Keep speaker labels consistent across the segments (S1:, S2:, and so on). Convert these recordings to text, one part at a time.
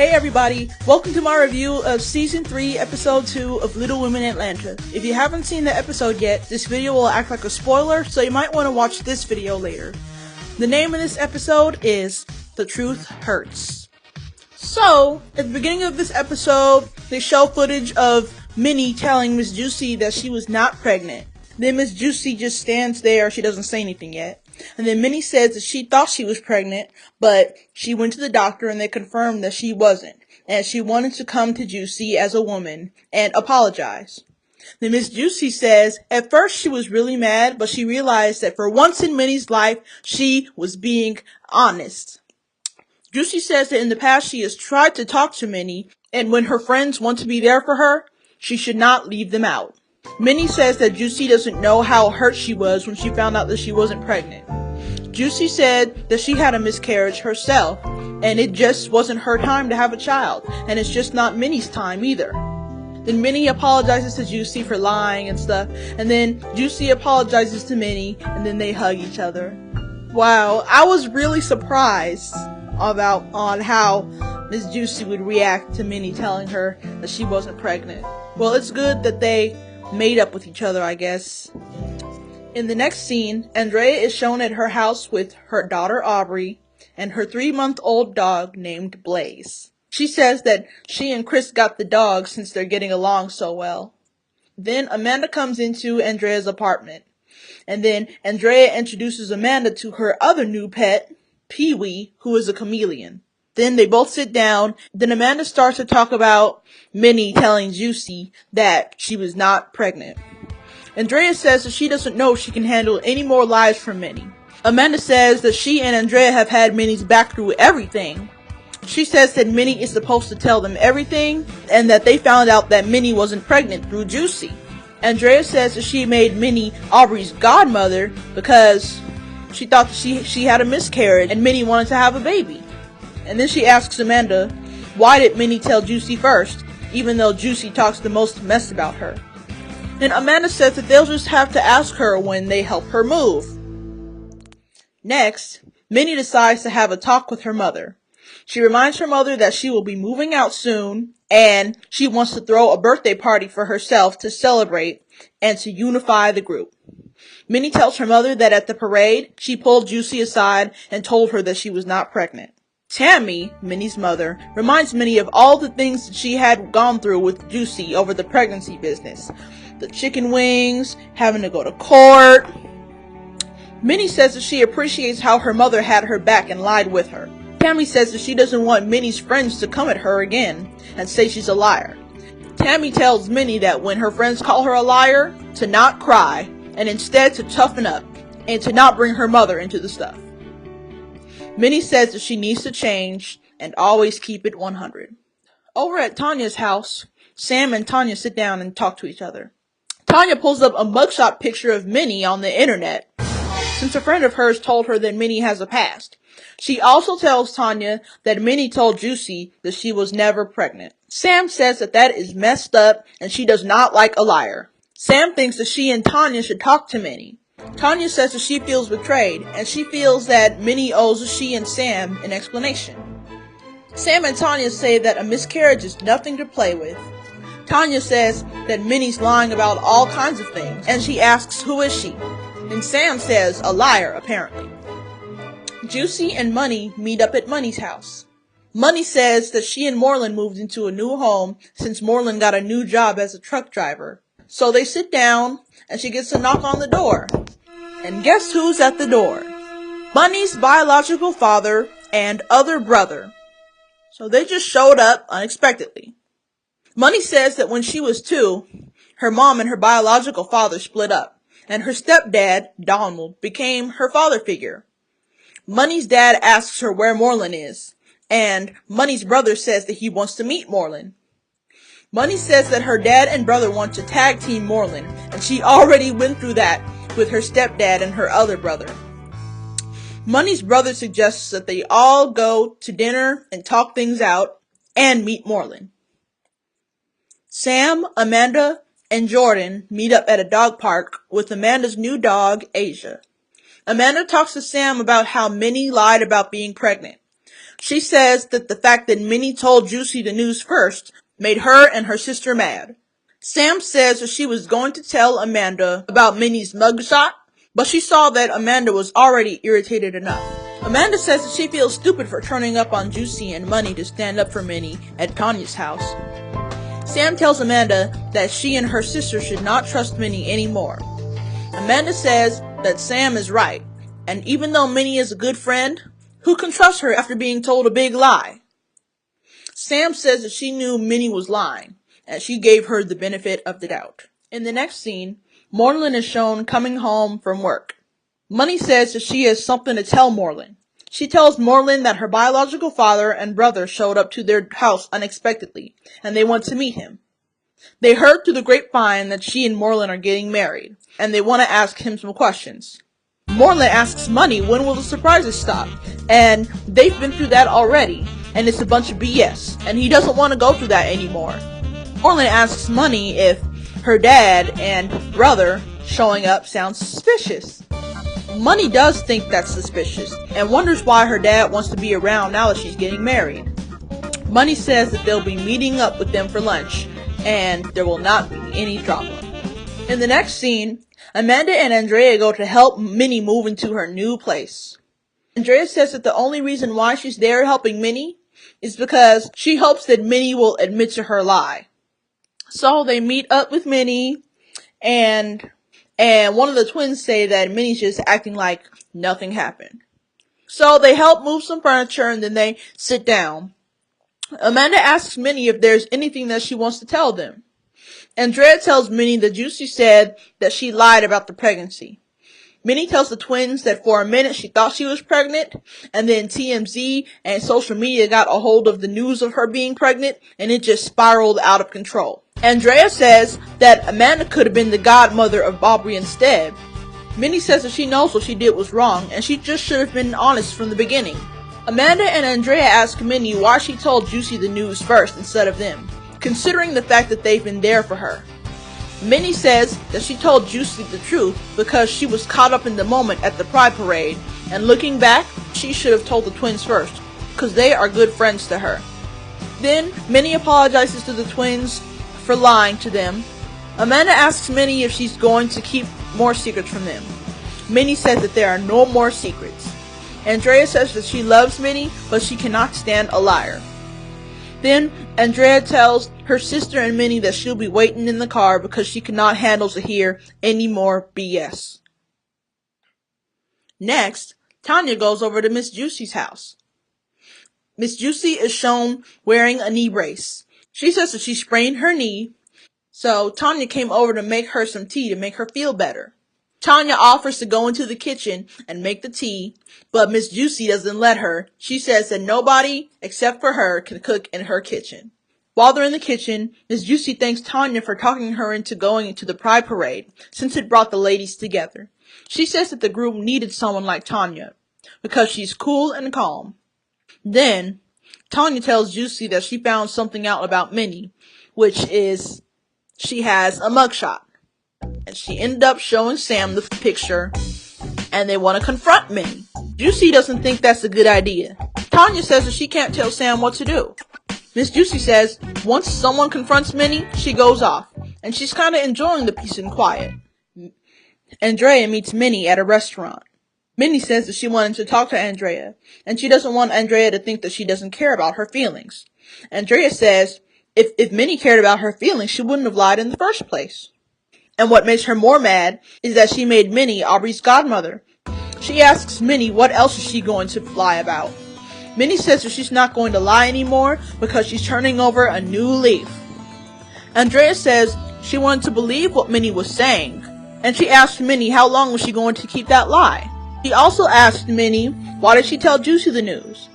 S1: Hey everybody, welcome to my review of Season 3, Episode 2 of Little Women Atlanta. If you haven't seen the episode yet, this video will act like a spoiler, so you might want to watch this video later. The name of this episode is The Truth Hurts. So, at the beginning of this episode, they show footage of Minnie telling Ms.Juicy that she was not pregnant. Then Ms.Juicy just stands there, she doesn't say anything yet. And then Minnie says that she thought she was pregnant, but she went to the doctor and they confirmed that she wasn't. And she wanted to come to Juicy as a woman and apologize. Then Ms.Juicy says at first she was really mad, but she realized that for once in Minnie's life, she was being honest. Juicy says that in the past she has tried to talk to Minnie, and when her friends want to be there for her, she should not leave them out. Minnie says that Juicy doesn't know how hurt she was when she found out that she wasn't pregnant. Juicy said that she had a miscarriage herself, and it just wasn't her time to have a child, and it's just not Minnie's time either. Then Minnie apologizes to Juicy for lying and stuff, and then Juicy apologizes to Minnie, and then they hug each other. Wow, I was really surprised on how Ms.Juicy would react to Minnie telling her that she wasn't pregnant. Well, it's good that they made up with each other, I guess. In the next scene, Andrea is shown at her house with her daughter Aubrey and her 3-month-old dog named Blaze. She says that she and Chris got the dog since they're getting along so well. Then Amanda comes into Andrea's apartment. And then Andrea introduces Amanda to her other new pet, Pee-wee, who is a chameleon. Then they both sit down. Then Amanda starts to talk about Minnie telling Juicy that she was not pregnant. Andrea says that she doesn't know if she can handle any more lies from Minnie. Amanda says that she and Andrea have had Minnie's back through everything. She says that Minnie is supposed to tell them everything, and that they found out that Minnie wasn't pregnant through Juicy. Andrea says that she made Minnie Aubrey's godmother because she thought that she had a miscarriage and Minnie wanted to have a baby. And then she asks Amanda, why did Minnie tell Juicy first, even though Juicy talks the most mess about her? And Amanda says that they'll just have to ask her when they help her move. Next, Minnie decides to have a talk with her mother. She reminds her mother that she will be moving out soon, and she wants to throw a birthday party for herself to celebrate and to unify the group. Minnie tells her mother that at the parade, she pulled Juicy aside and told her that she was not pregnant. Tammy, Minnie's mother, reminds Minnie of all the things that she had gone through with Juicy over the pregnancy business. The chicken wings, having to go to court. Minnie says that she appreciates how her mother had her back and lied with her. Tammy says that she doesn't want Minnie's friends to come at her again and say she's a liar. Tammy tells Minnie that when her friends call her a liar, to not cry, and instead to toughen up, and to not bring her mother into the stuff. Minnie says that she needs to change and always keep it 100. Over at Tanya's house, Sam and Tanya sit down and talk to each other. Tanya pulls up a mugshot picture of Minnie on the internet, since a friend of hers told her that Minnie has a past. She also tells Tanya that Minnie told Juicy that she was never pregnant. Sam says that that is messed up and she does not like a liar. Sam thinks that she and Tanya should talk to Minnie. Tanya says that she feels betrayed, and she feels that Minnie owes she and Sam an explanation. Sam and Tanya say that a miscarriage is nothing to play with. Tanya says that Minnie's lying about all kinds of things, and she asks who is she? And Sam says a liar, apparently. Juicy and Money meet up at Money's house. Money says that she and Moreland moved into a new home since Moreland got a new job as a truck driver. So they sit down, and she gets a knock on the door. And guess who's at the door? Money's biological father and other brother. So they just showed up unexpectedly. Money says that when she was 2, her mom and her biological father split up, and her stepdad, Donald, became her father figure. Money's dad asks her where Moreland is, and Money's brother says that he wants to meet Moreland. Money says that her dad and brother want to tag team Moreland, and she already went through that with her stepdad and her other brother. Money's brother suggests that they all go to dinner and talk things out and meet Moreland. Sam, Amanda, and Jordan meet up at a dog park with Amanda's new dog, Asia. Amanda talks to Sam about how Minnie lied about being pregnant. She says that the fact that Minnie told Juicy the news first made her and her sister mad. Sam says that she was going to tell Amanda about Minnie's mugshot, but she saw that Amanda was already irritated enough. Amanda says that she feels stupid for turning up on Juicy and Money to stand up for Minnie at Tanya's house. Sam tells Amanda that she and her sister should not trust Minnie anymore. Amanda says that Sam is right, and even though Minnie is a good friend, who can trust her after being told a big lie? Sam says that she knew Minnie was lying, and she gave her the benefit of the doubt. In the next scene, Moreland is shown coming home from work. Money says that she has something to tell Moreland. She tells Moreland that her biological father and brother showed up to their house unexpectedly, and they want to meet him. They heard through the grapevine that she and Moreland are getting married, and they want to ask him some questions. Moreland asks Money when will the surprises stop, and they've been through that already, and it's a bunch of BS, and he doesn't want to go through that anymore. Moreland asks Money if her dad and brother showing up sounds suspicious. Money does think that's suspicious, and wonders why her dad wants to be around now that she's getting married. Money says that they'll be meeting up with them for lunch, and there will not be any drama. In the next scene, Amanda and Andrea go to help Minnie move into her new place. Andrea says that the only reason why she's there helping Minnie is because she hopes that Minnie will admit to her lie. So they meet up with Minnie, and one of the twins say that Minnie's just acting like nothing happened. So they help move some furniture and then they sit down. Amanda asks Minnie if there's anything that she wants to tell them. Andrea tells Minnie that Juicy said that she lied about the pregnancy. Minnie tells the twins that for a minute she thought she was pregnant, and then TMZ and social media got a hold of the news of her being pregnant, and it just spiraled out of control. Andrea says that Amanda could have been the godmother of Aubrey instead. Minnie says that she knows what she did was wrong, and she just should have been honest from the beginning. Amanda and Andrea ask Minnie why she told Juicy the news first instead of them, considering the fact that they've been there for her. Minnie says that she told Juicy the truth because she was caught up in the moment at the Pride Parade, and looking back, she should have told the twins first, because they are good friends to her. Then, Minnie apologizes to the twins for lying to them. Amanda asks Minnie if she's going to keep more secrets from them. Minnie says that there are no more secrets. Andrea says that she loves Minnie, but she cannot stand a liar. Then, Andrea tells her sister and Minnie that she'll be waiting in the car because she cannot handle to hear any more BS. Next, Tanya goes over to Ms.Juicy's house. Ms.Juicy is shown wearing a knee brace. She says that she sprained her knee, so Tanya came over to make her some tea to make her feel better. Tanya offers to go into the kitchen and make the tea, but Ms.Juicy doesn't let her. She says that nobody, except for her, can cook in her kitchen. While they're in the kitchen, Ms.Juicy thanks Tanya for talking her into going into the Pride Parade, since it brought the ladies together. She says that the group needed someone like Tanya, because she's cool and calm. Then, Tanya tells Juicy that she found something out about Minnie, which is she has a mugshot. And she ended up showing Sam the picture, and they want to confront Minnie. Juicy doesn't think that's a good idea. Tanya says that she can't tell Sam what to do. Ms.Juicy says once someone confronts Minnie, she goes off, and she's kind of enjoying the peace and quiet. Andrea meets Minnie at a restaurant. Minnie says that she wanted to talk to Andrea, and she doesn't want Andrea to think that she doesn't care about her feelings. Andrea says if Minnie cared about her feelings, she wouldn't have lied in the first place. And what makes her more mad is that she made Minnie Aubrey's godmother. She asks Minnie what else is she going to lie about. Minnie says that she's not going to lie anymore because she's turning over a new leaf. Andrea says she wanted to believe what Minnie was saying, and she asked Minnie how long was she going to keep that lie. She also asked Minnie why did she tell Juicy the news.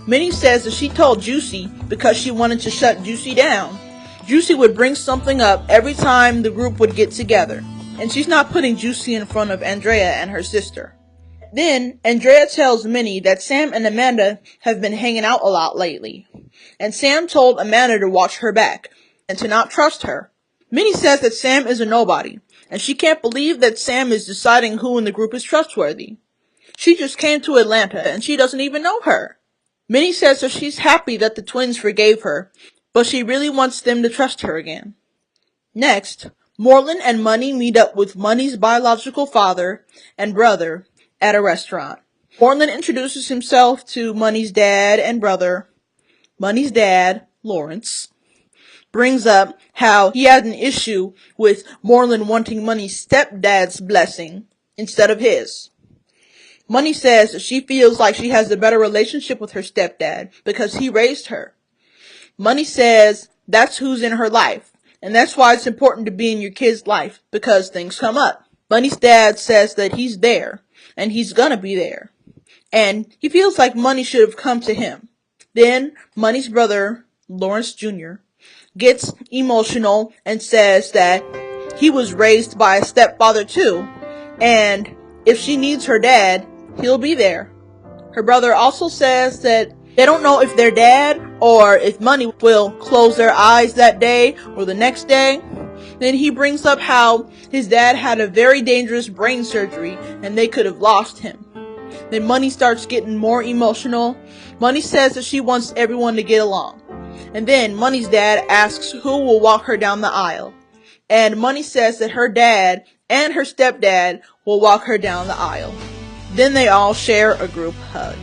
S1: Minnie says that she told Juicy because she wanted to shut Juicy down. Juicy would bring something up every time the group would get together, and she's not putting Juicy in front of Andrea and her sister. Then, Andrea tells Minnie that Sam and Amanda have been hanging out a lot lately, and Sam told Amanda to watch her back, and to not trust her. Minnie says that Sam is a nobody, and she can't believe that Sam is deciding who in the group is trustworthy. She just came to Atlanta, and she doesn't even know her. Minnie says that she's happy that the twins forgave her, but she really wants them to trust her again. Next, Moreland and Money meet up with Money's biological father and brother at a restaurant. Moreland introduces himself to Money's dad and brother. Money's dad, Lawrence, brings up how he had an issue with Moreland wanting Money's stepdad's blessing instead of his. Money says that she feels like she has a better relationship with her stepdad because he raised her. Money says that's who's in her life, and that's why it's important to be in your kid's life, because things come up. Money's dad says that he's there, and he's gonna be there, and he feels like Money should have come to him. Then Money's brother, Lawrence Jr., gets emotional and says that he was raised by a stepfather too, and if she needs her dad, he'll be there. Her brother also says that they don't know if their dad or if Money will close their eyes that day or the next day. Then he brings up how his dad had a very dangerous brain surgery and they could have lost him. Then Money starts getting more emotional. Money says that she wants everyone to get along. And then Money's dad asks who will walk her down the aisle. And Money says that her dad and her stepdad will walk her down the aisle. Then they all share a group hug.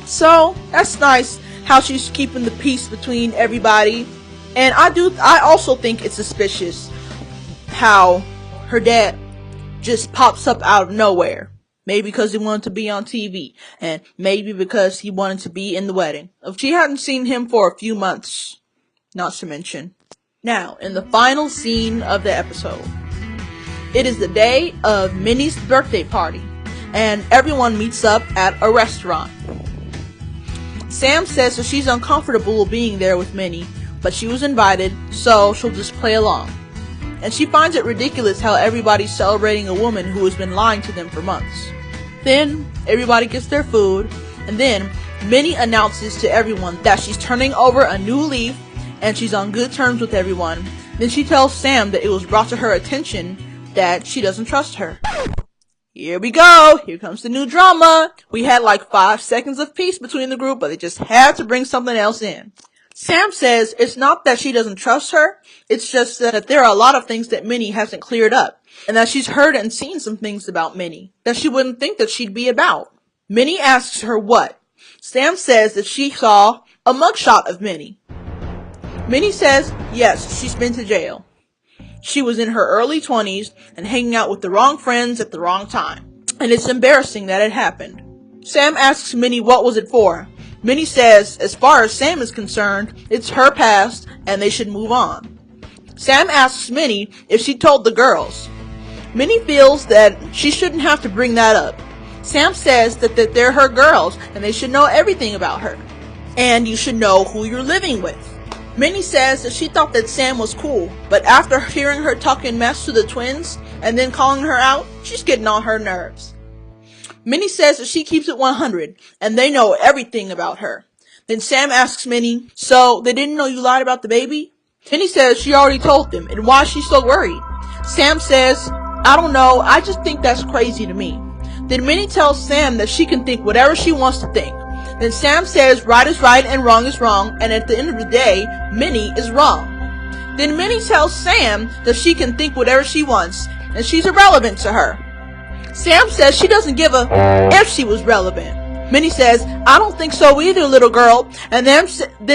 S1: So, that's nice how she's keeping the peace between everybody. And I also think it's suspicious how her dad just pops up out of nowhere. Maybe because he wanted to be on TV, and maybe because he wanted to be in the wedding. If she hadn't seen him for a few months, not to mention. Now, in the final scene of the episode, it is the day of Minnie's birthday party, and everyone meets up at a restaurant. Sam says that she's uncomfortable being there with Minnie, but she was invited, so she'll just play along. And she finds it ridiculous how everybody's celebrating a woman who has been lying to them for months. Then, everybody gets their food, and then Minnie announces to everyone that she's turning over a new leaf, and she's on good terms with everyone. Then she tells Sam that it was brought to her attention that she doesn't trust her. Here we go! Here comes the new drama! We had like 5 seconds of peace between the group, but they just had to bring something else in. Sam says it's not that she doesn't trust her, it's just that there are a lot of things that Minnie hasn't cleared up, and that she's heard and seen some things about Minnie that she wouldn't think that she'd be about. Minnie asks her what. Sam says that she saw a mugshot of Minnie. Minnie says yes, she's been to jail. She was in her early 20s and hanging out with the wrong friends at the wrong time, and it's embarrassing that it happened. Sam asks Minnie what was it for. Minnie says, as far as Sam is concerned, it's her past and they should move on. Sam asks Minnie if she told the girls. Minnie feels that she shouldn't have to bring that up. Sam says that they're her girls and they should know everything about her. And you should know who you're living with. Minnie says that she thought that Sam was cool, but after hearing her talking mess to the twins and then calling her out, she's getting on her nerves. Minnie says that she keeps it 100, and they know everything about her. Then Sam asks Minnie, so they didn't know you lied about the baby? Minnie says she already told them, and why is she so worried? Sam says, I don't know, I just think that's crazy to me. Then Minnie tells Sam that she can think whatever she wants to think. Then Sam says right is right and wrong is wrong, and at the end of the day, Minnie is wrong. Then Minnie tells Sam that she can think whatever she wants, and she's irrelevant to her. Sam says she doesn't give a if she was relevant. Minnie says, I don't think so either, little girl. And then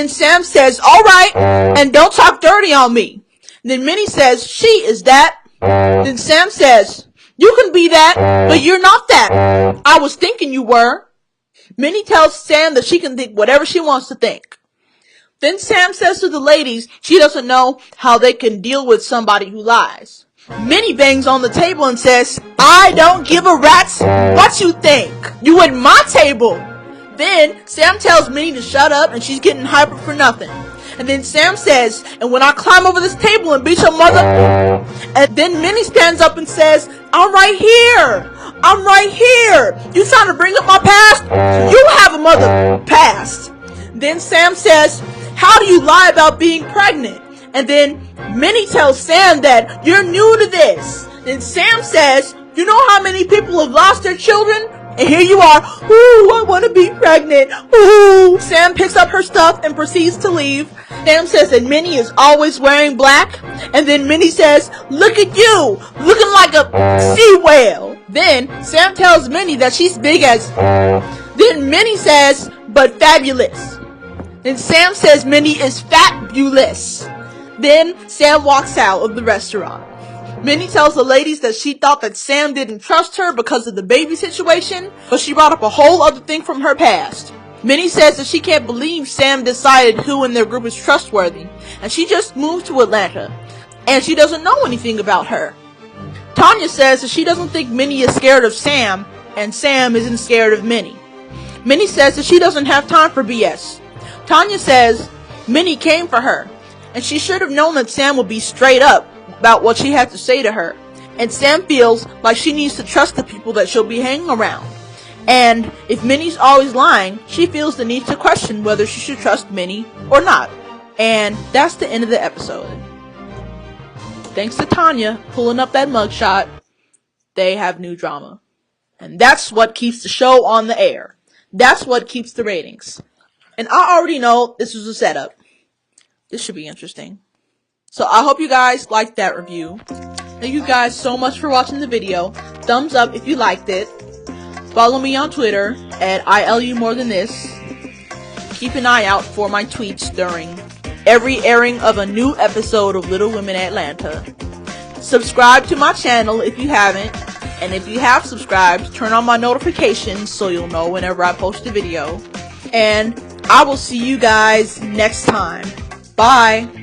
S1: Sam says, alright, and don't talk dirty on me. Then Minnie says, she is that. Then Sam says, you can be that, but you're not that. I was thinking you were. Minnie tells Sam that she can think whatever she wants to think. Then Sam says to the ladies she doesn't know how they can deal with somebody who lies. Minnie bangs on the table and says, I don't give a rat's what you think. You at my table. Then Sam tells Minnie to shut up and she's getting hyper for nothing. And then Sam says, and when I climb over this table and beat your mother. And then Minnie stands up and says, I'm right here. I'm right here. You trying to bring up my past? You have a mother past. Then Sam says, how do you lie about being pregnant? And then Minnie tells Sam that you're new to this. Then Sam says, you know how many people have lost their children? And here you are, ooh, I want to be pregnant, ooh. Sam picks up her stuff and proceeds to leave. Sam says that Minnie is always wearing black. And then Minnie says, look at you, looking like a sea whale. Then Sam tells Minnie that she's big as... Then Minnie says, but fabulous. Then Sam says Minnie is fabulous. Then Sam walks out of the restaurant. Minnie tells the ladies that she thought that Sam didn't trust her because of the baby situation, but she brought up a whole other thing from her past. Minnie says that she can't believe Sam decided who in their group is trustworthy, and she just moved to Atlanta, and she doesn't know anything about her. Tanya says that she doesn't think Minnie is scared of Sam, and Sam isn't scared of Minnie. Minnie says that she doesn't have time for BS. Tanya says Minnie came for her, and she should have known that Sam would be straight up about what she had to say to her, and Sam feels like she needs to trust the people that she'll be hanging around. And if Minnie's always lying, she feels the need to question whether she should trust Minnie or not. And that's the end of the episode. Thanks to Tanya pulling up that mugshot, they have new drama. And that's what keeps the show on the air. That's what keeps the ratings. And I already know this was a setup. This should be interesting. So I hope you guys liked that review. Thank you guys so much for watching the video. Thumbs up if you liked it. Follow me on Twitter at ILUMoreThanThis. Keep an eye out for my tweets during every airing of a new episode of Little Women Atlanta. Subscribe to my channel if you haven't. And if you have subscribed, turn on my notifications so you'll know whenever I post a video. And I will see you guys next time. Bye.